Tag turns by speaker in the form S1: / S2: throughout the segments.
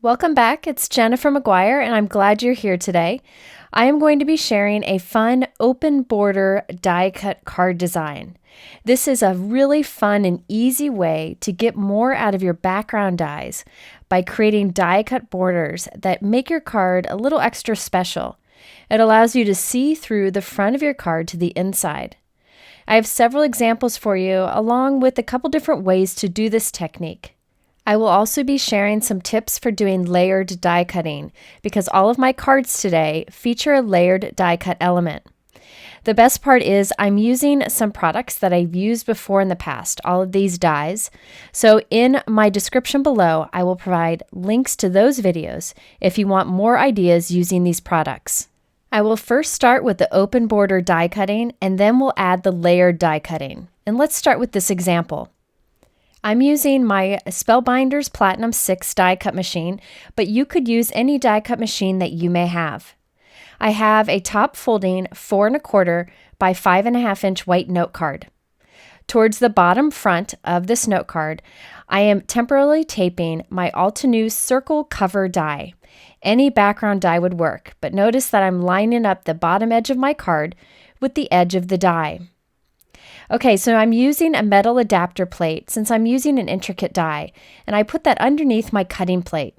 S1: Welcome back. It's Jennifer McGuire, and I'm glad you're here today. I am going to be sharing a fun open border die cut card design. This is a really fun and easy way to get more out of your background dies by creating die cut borders that make your card a little extra special. It allows you to see through the front of your card to the inside. I have several examples for you, along with a couple different ways to do this technique. I will also be sharing some tips for doing layered die cutting because all of my cards today feature a layered die cut element. The best part is I'm using some products that I've used before in the past, all of these dies. So in my description below, I will provide links to those videos if you want more ideas using these products. I will first start with the open border die cutting and then we'll add the layered die cutting. And let's start with this example. I'm using my Spellbinders Platinum 6 die cut machine, but you could use any die cut machine that you may have. I have a top folding 4 1/4 by 5.5 inch white note card. Towards the bottom front of this note card, I am temporarily taping my Altenew circle cover die. Any background die would work, but notice that I'm lining up the bottom edge of my card with the edge of the die. Okay, so I'm using a metal adapter plate since I'm using an intricate die, and I put that underneath my cutting plate.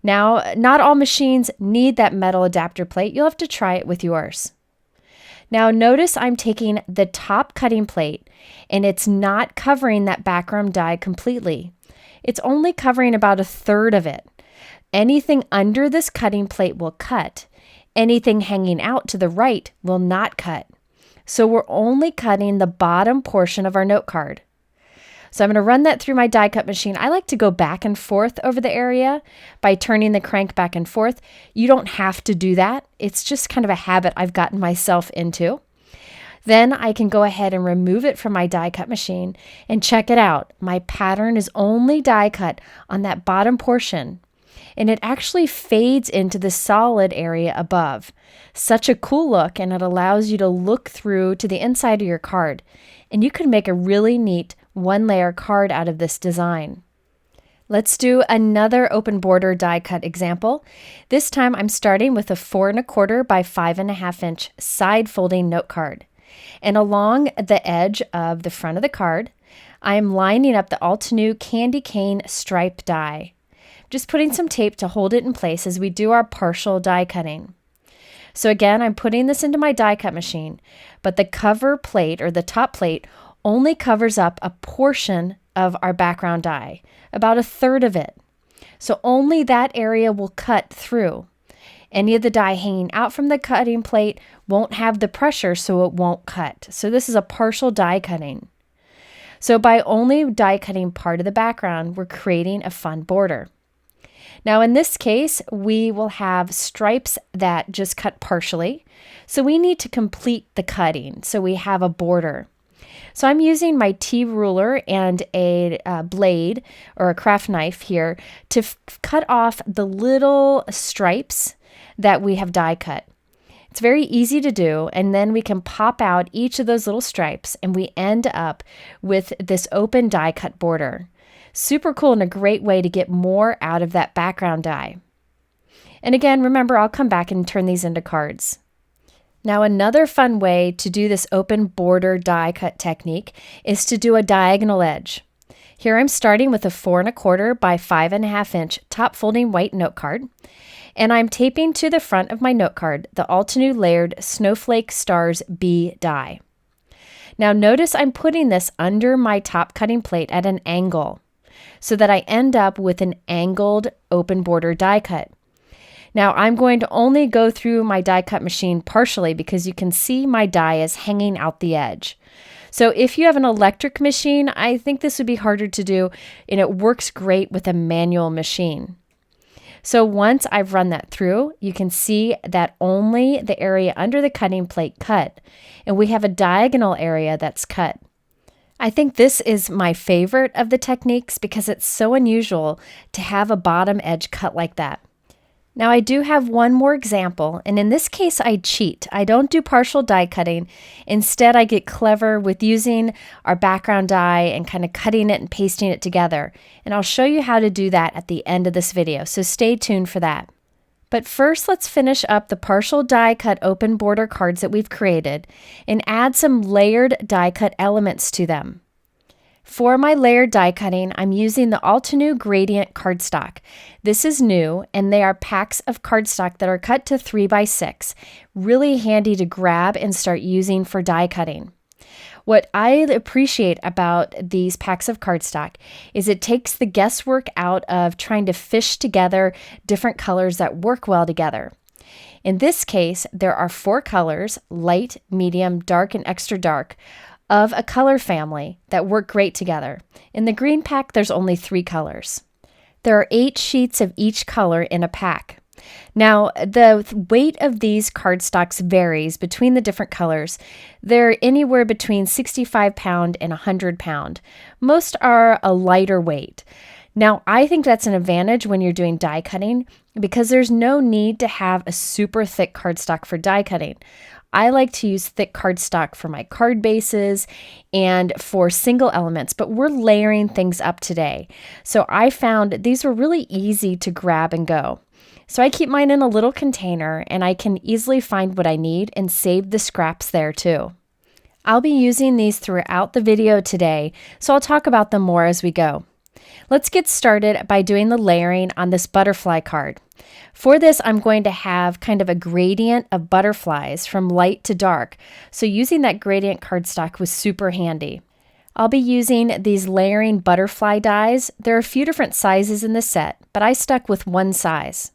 S1: Now, not all machines need that metal adapter plate. You'll have to try it with yours. Now, notice I'm taking the top cutting plate, and it's not covering that background die completely. It's only covering about 1/3 of it. Anything under this cutting plate will cut. Anything hanging out to the right will not cut. So we're only cutting the bottom portion of our note card. So I'm going to run that through my die cut machine. I like to go back and forth over the area by turning the crank back and forth. You don't have to do that. It's just kind of a habit I've gotten myself into. Then I can go ahead and remove it from my die cut machine and check it out. My pattern is only die cut on that bottom portion, and it actually fades into the solid area above. Such a cool look, and it allows you to look through to the inside of your card, and you can make a really neat one-layer card out of this design. Let's do another open border die cut example. This time I'm starting with a 4 1/4 by 5.5 inch side folding note card. And along the edge of the front of the card, I am lining up the Altenew candy cane stripe die. Just putting some tape to hold it in place as we do our partial die cutting. So again, I'm putting this into my die cut machine, but the cover plate or the top plate only covers up a portion of our background die, about 1/3 of it. So only that area will cut through. Any of the die hanging out from the cutting plate won't have the pressure, so it won't cut. So this is a partial die cutting. So by only die cutting part of the background, we're creating a fun border. Now in this case, we will have stripes that just cut partially. So we need to complete the cutting. So we have a border. So I'm using my T ruler and a blade or a craft knife here to cut off the little stripes that we have die cut. It's very easy to do, and then we can pop out each of those little stripes and we end up with this open die cut border. Super cool and a great way to get more out of that background die. And again, remember, I'll come back and turn these into cards. Now, another fun way to do this open border die cut technique is to do a diagonal edge. Here I'm starting with a 4 1/4 by 5.5 inch top folding white note card, and I'm taping to the front of my note card the Altenew layered Snowflake Stars B die. Now notice I'm putting this under my top cutting plate at an angle, so that I end up with an angled open border die cut. Now I'm going to only go through my die cut machine partially because you can see my die is hanging out the edge. So if you have an electric machine, I think this would be harder to do, and it works great with a manual machine. So once I've run that through, you can see that only the area under the cutting plate cut, and we have a diagonal area that's cut. I think this is my favorite of the techniques because it's so unusual to have a bottom edge cut like that. Now I do have one more example, and in this case I cheat. I don't do partial die cutting. Instead, I get clever with using our background die and kind of cutting it and pasting it together. And I'll show you how to do that at the end of this video, so stay tuned for that. But first, let's finish up the partial die cut open border cards that we've created and add some layered die cut elements to them. For my layered die cutting, I'm using the Altenew Gradient Cardstock. This is new, and they are packs of cardstock that are cut to 3x6. Really handy to grab and start using for die cutting. What I appreciate about these packs of cardstock is it takes the guesswork out of trying to fish together different colors that work well together. In this case, there are 4 colors, light, medium, dark, and extra dark, of a color family that work great together. In the green pack, there's only 3 colors. There are 8 sheets of each color in a pack. Now, the weight of these cardstocks varies between the different colors. They're anywhere between 65 pound and 100 pound. Most are a lighter weight. Now, I think that's an advantage when you're doing die cutting because there's no need to have a super thick cardstock for die cutting. I like to use thick cardstock for my card bases and for single elements, but we're layering things up today. So I found these were really easy to grab and go. So I keep mine in a little container and I can easily find what I need and save the scraps there too. I'll be using these throughout the video today, so I'll talk about them more as we go. Let's get started by doing the layering on this butterfly card. For this, I'm going to have kind of a gradient of butterflies from light to dark, so using that gradient cardstock was super handy. I'll be using these layering butterfly dies. There are a few different sizes in the set, but I stuck with one size.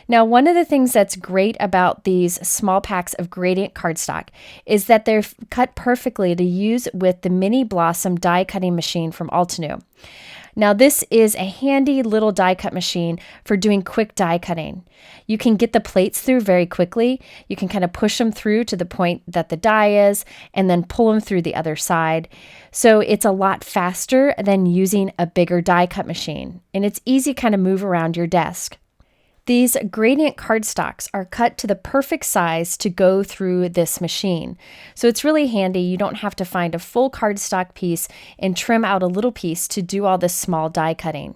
S1: Now, one of the things that's great about these small packs of gradient cardstock is that they're cut perfectly to use with the Mini Blossom die cutting machine from Altenew. Now, this is a handy little die cut machine for doing quick die cutting. You can get the plates through very quickly. You can kind of push them through to the point that the die is and then pull them through the other side. So it's a lot faster than using a bigger die cut machine, and it's easy to kind of move around your desk. These gradient cardstocks are cut to the perfect size to go through this machine. So it's really handy. You don't have to find a full cardstock piece and trim out a little piece to do all this small die cutting.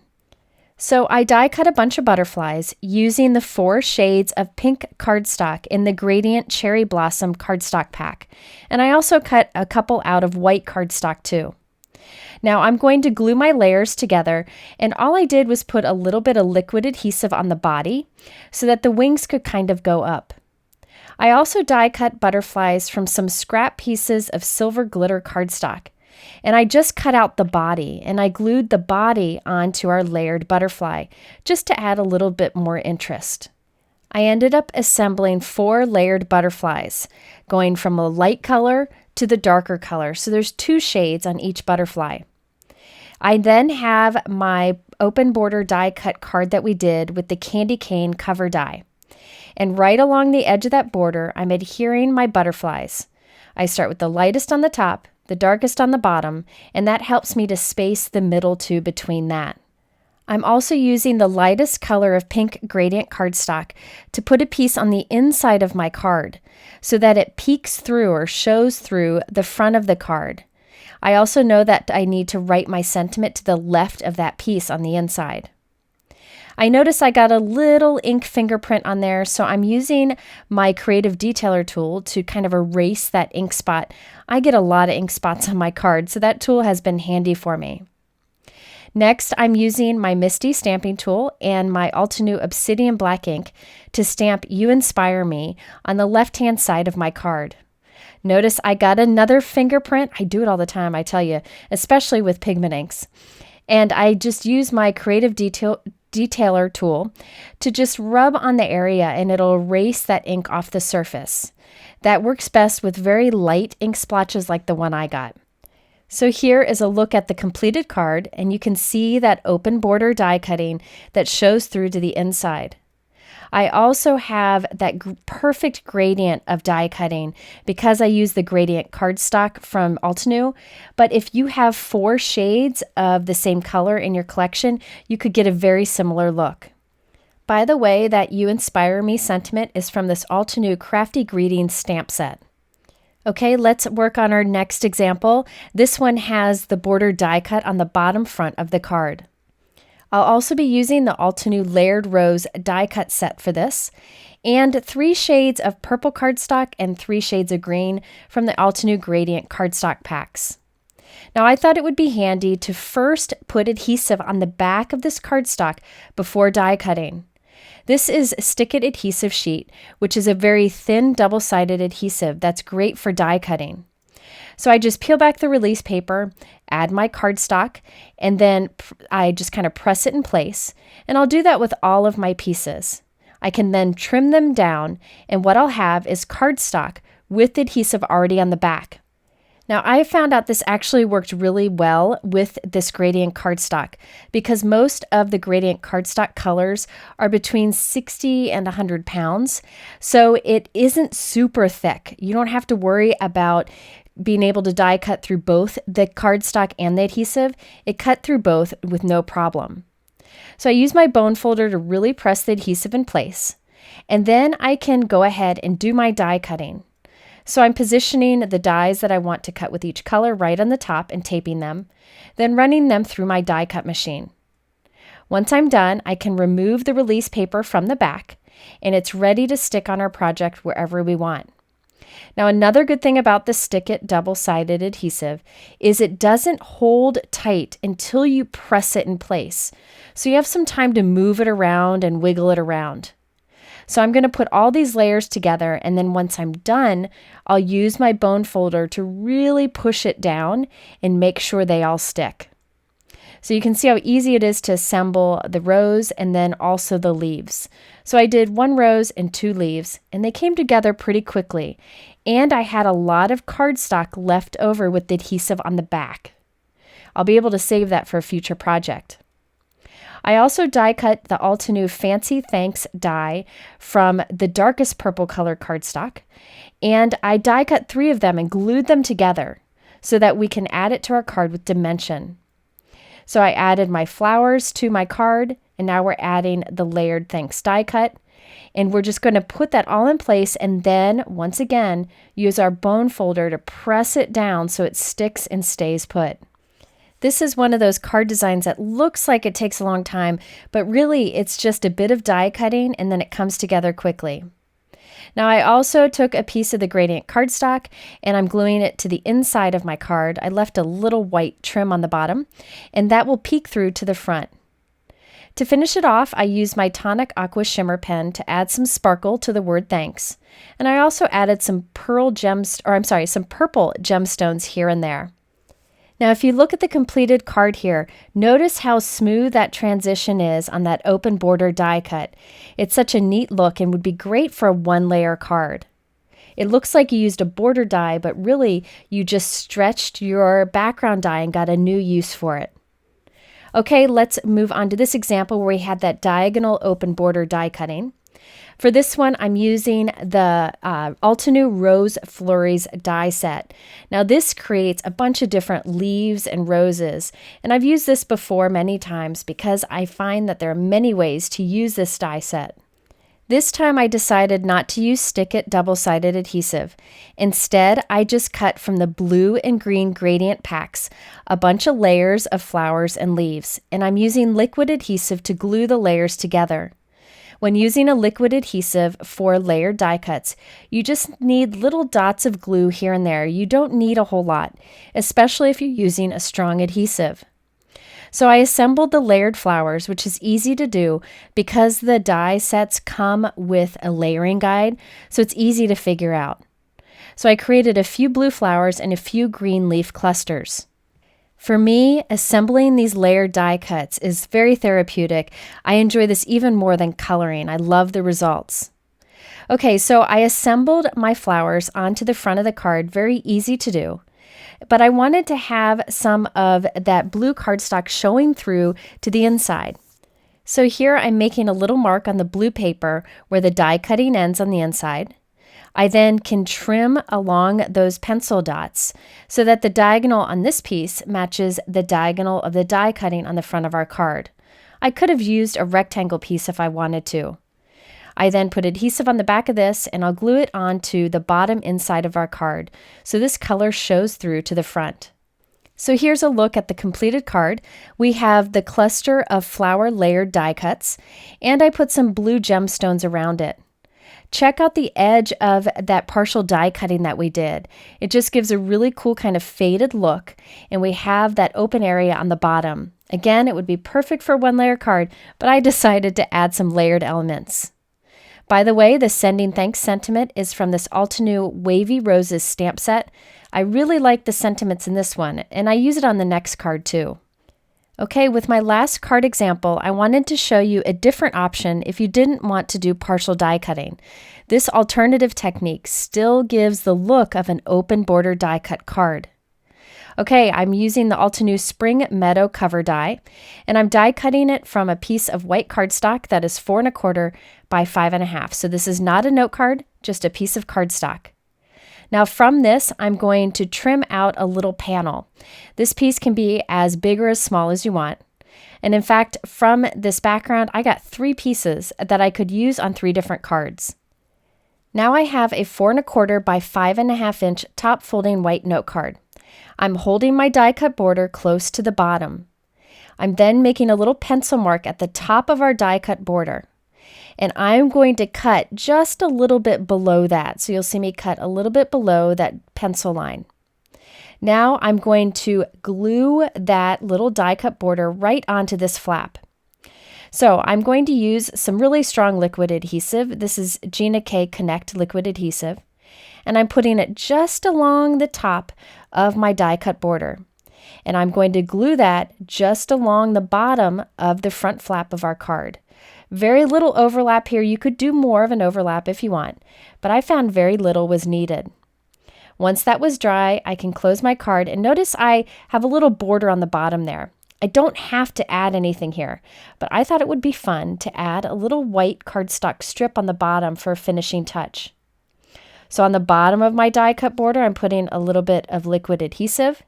S1: So I die cut a bunch of butterflies using the 4 shades of pink cardstock in the Gradient Cherry Blossom cardstock pack. And I also cut a couple out of white cardstock too. Now I'm going to glue my layers together, and all I did was put a little bit of liquid adhesive on the body so that the wings could kind of go up. I also die cut butterflies from some scrap pieces of silver glitter cardstock, and I just cut out the body and I glued the body onto our layered butterfly just to add a little bit more interest. I ended up assembling 4 layered butterflies, going from a light color to the darker color. So there's 2 shades on each butterfly. I then have my open border die cut card that we did with the candy cane cover die. And right along the edge of that border, I'm adhering my butterflies. I start with the lightest on the top, the darkest on the bottom, and that helps me to space the middle 2 between that. I'm also using the lightest color of pink gradient cardstock to put a piece on the inside of my card so that it peeks through or shows through the front of the card. I also know that I need to write my sentiment to the left of that piece on the inside. I notice I got a little ink fingerprint on there, so I'm using my Creative Detailer tool to kind of erase that ink spot. I get a lot of ink spots on my card, so that tool has been handy for me. Next, I'm using my MISTI stamping tool and my Altenew Obsidian black ink to stamp You Inspire Me on the left-hand side of my card. Notice I got another fingerprint. I do it all the time, I tell you, especially with pigment inks. And I just use my Creative Detailer tool to just rub on the area and it'll erase that ink off the surface. That works best with very light ink splotches like the one I got. So here is a look at the completed card, and you can see that open border die cutting that shows through to the inside. I also have that perfect gradient of die cutting because I use the gradient cardstock from Altenew, but if you have 4 shades of the same color in your collection, you could get a very similar look. By the way, that "You Inspire Me" sentiment is from this Altenew Crafty Greetings stamp set. Okay, let's work on our next example. This one has the border die cut on the bottom front of the card. I'll also be using the Altenew Layered Rose die cut set for this, and 3 shades of purple cardstock and 3 shades of green from the Altenew Gradient cardstock packs. Now I thought it would be handy to first put adhesive on the back of this cardstock before die cutting. This is Stick-It adhesive sheet, which is a very thin double-sided adhesive that's great for die cutting. So I just peel back the release paper, add my cardstock, and then I just kind of press it in place. And I'll do that with all of my pieces. I can then trim them down, and what I'll have is cardstock with adhesive already on the back. Now I found out this actually worked really well with this gradient cardstock because most of the gradient cardstock colors are between 60 and 100 pounds. So it isn't super thick. You don't have to worry about being able to die cut through both the cardstock and the adhesive. It cut through both with no problem. So I use my bone folder to really press the adhesive in place, and then I can go ahead and do my die cutting. So I'm positioning the dies that I want to cut with each color right on the top and taping them, then running them through my die cut machine. Once I'm done, I can remove the release paper from the back, and it's ready to stick on our project wherever we want. Now, another good thing about the Stick-It double-sided adhesive is it doesn't hold tight until you press it in place. So you have some time to move it around and wiggle it around. So I'm going to put all these layers together, and then once I'm done, I'll use my bone folder to really push it down and make sure they all stick. So you can see how easy it is to assemble the rose and then also the leaves. So I did 1 rose and 2 leaves, and they came together pretty quickly. And I had a lot of cardstock left over with the adhesive on the back. I'll be able to save that for a future project. I also die cut the Altenew Fancy Thanks die from the darkest purple color cardstock, and I die cut 3 of them and glued them together so that we can add it to our card with dimension. So I added my flowers to my card, and now we're adding the Layered Thanks die cut, and we're just going to put that all in place and then, once again, use our bone folder to press it down so it sticks and stays put. This is one of those card designs that looks like it takes a long time, but really it's just a bit of die cutting and then it comes together quickly. Now I also took a piece of the gradient cardstock and I'm gluing it to the inside of my card. I left a little white trim on the bottom, and that will peek through to the front. To finish it off, I used my Tonic Aqua Shimmer pen to add some sparkle to the word thanks. And I also added some purple gemstones here and there. Now, if you look at the completed card here, notice how smooth that transition is on that open border die cut. It's such a neat look and would be great for a 1-layer card. It looks like you used a border die, but really you just stretched your background die and got a new use for it. Okay, let's move on to this example where we had that diagonal open border die cutting. For this one, I'm using the Altenew Rose Flurries die set. Now this creates a bunch of different leaves and roses, and I've used this before many times because I find that there are many ways to use this die set. This time I decided not to use Stick-It double-sided adhesive. Instead, I just cut from the blue and green gradient packs a bunch of layers of flowers and leaves, and I'm using liquid adhesive to glue the layers together. When using a liquid adhesive for layered die cuts, you just need little dots of glue here and there. You don't need a whole lot, especially if you're using a strong adhesive. So I assembled the layered flowers, which is easy to do because the die sets come with a layering guide, so it's easy to figure out. So I created a few blue flowers and a few green leaf clusters. For me, assembling these layered die cuts is very therapeutic. I enjoy this even more than coloring. I love the results. Okay, so I assembled my flowers onto the front of the card, very easy to do. But I wanted to have some of that blue cardstock showing through to the inside. So here I'm making a little mark on the blue paper where the die cutting ends on the inside. I then can trim along those pencil dots so that the diagonal on this piece matches the diagonal of the die cutting on the front of our card. I could have used a rectangle piece if I wanted to. I then put adhesive on the back of this and I'll glue it onto the bottom inside of our card so this color shows through to the front. So here's a look at the completed card. We have the cluster of flower layered die cuts, and I put some blue gemstones around it. Check out the edge of that partial die cutting that we did. It just gives a really cool kind of faded look, and we have that open area on the bottom. Again, it would be perfect for one layer card, but I decided to add some layered elements. By the way, the sending thanks sentiment is from this Altenew Wavy Roses stamp set. I really like the sentiments in this one, and I use it on the next card too. Okay, with my last card example, I wanted to show you a different option if you didn't want to do partial die cutting. This alternative technique still gives the look of an open border die cut card. Okay, I'm using the Altenew Spring Meadow cover die, and I'm die cutting it from a piece of white cardstock that is 4 1/4 by 5 1/2. So this is not a note card, just a piece of cardstock. Now from this, I'm going to trim out a little panel. This piece can be as big or as small as you want. And in fact, from this background, I got 3 pieces that I could use on 3 different cards. Now I have a 4 1/4 by 5 1/2 inch top folding white note card. I'm holding my die cut border close to the bottom. I'm then making a little pencil mark at the top of our die cut border. And I'm going to cut just a little bit below that. So you'll see me cut a little bit below that pencil line. Now I'm going to glue that little die cut border right onto this flap. So I'm going to use some really strong liquid adhesive. This is Gina K Connect liquid adhesive. And I'm putting it just along the top of my die cut border. And I'm going to glue that just along the bottom of the front flap of our card. Very little overlap here. You could do more of an overlap if you want, but I found very little was needed. Once that was dry, I can close my card, and notice I have a little border on the bottom there. I don't have to add anything here, but I thought it would be fun to add a little white cardstock strip on the bottom for a finishing touch. So on the bottom of my die cut border, I'm putting a little bit of liquid adhesive,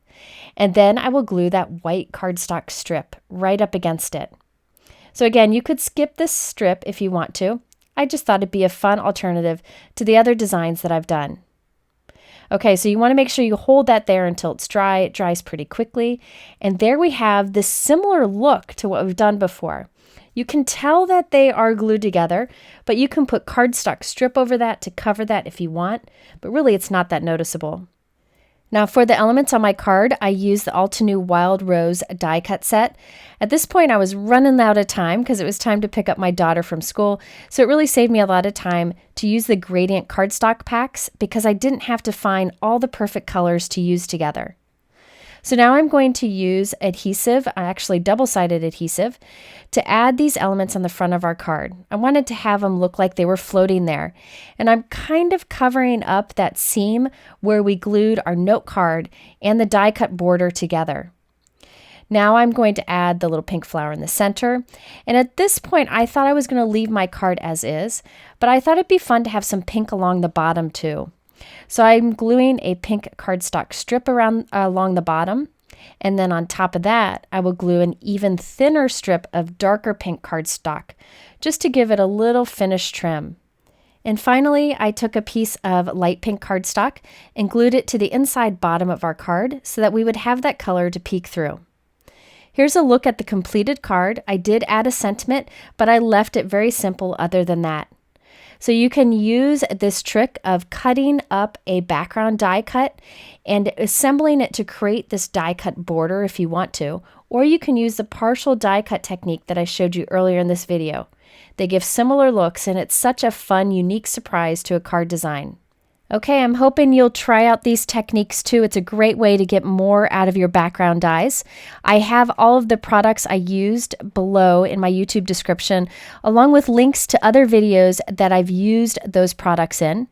S1: and then I will glue that white cardstock strip right up against it. So again, you could skip this strip if you want to. I just thought it'd be a fun alternative to the other designs that I've done. Okay, so you want to make sure you hold that there until it's dry. It dries pretty quickly. And there we have this similar look to what we've done before. You can tell that they are glued together, but you can put cardstock strip over that to cover that if you want, but really it's not that noticeable. Now for the elements on my card, I used the Altenew Wild Rose die cut set. At this point, I was running out of time because it was time to pick up my daughter from school, so it really saved me a lot of time to use the gradient cardstock packs because I didn't have to find all the perfect colors to use together. So now I'm going to use adhesive, actually double-sided adhesive, to add these elements on the front of our card. I wanted to have them look like they were floating there. And I'm kind of covering up that seam where we glued our note card and the die cut border together. Now I'm going to add the little pink flower in the center. And at this point, I thought I was going to leave my card as is, but I thought it'd be fun to have some pink along the bottom too. So I'm gluing a pink cardstock strip along the bottom, and then on top of that, I will glue an even thinner strip of darker pink cardstock, just to give it a little finish trim. And finally, I took a piece of light pink cardstock and glued it to the inside bottom of our card so that we would have that color to peek through. Here's a look at the completed card. I did add a sentiment, but I left it very simple other than that. So you can use this trick of cutting up a background die cut and assembling it to create this die cut border if you want to, or you can use the partial die cut technique that I showed you earlier in this video. They give similar looks, and it's such a fun, unique surprise to a card design. Okay, I'm hoping you'll try out these techniques too. It's a great way to get more out of your background dies. I have all of the products I used below in my YouTube description, along with links to other videos that I've used those products in.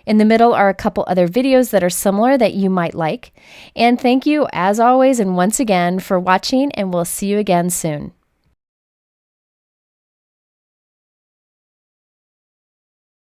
S1: In the middle are a couple other videos that are similar that you might like. And thank you, as always, and once again, for watching, and we'll see you again soon.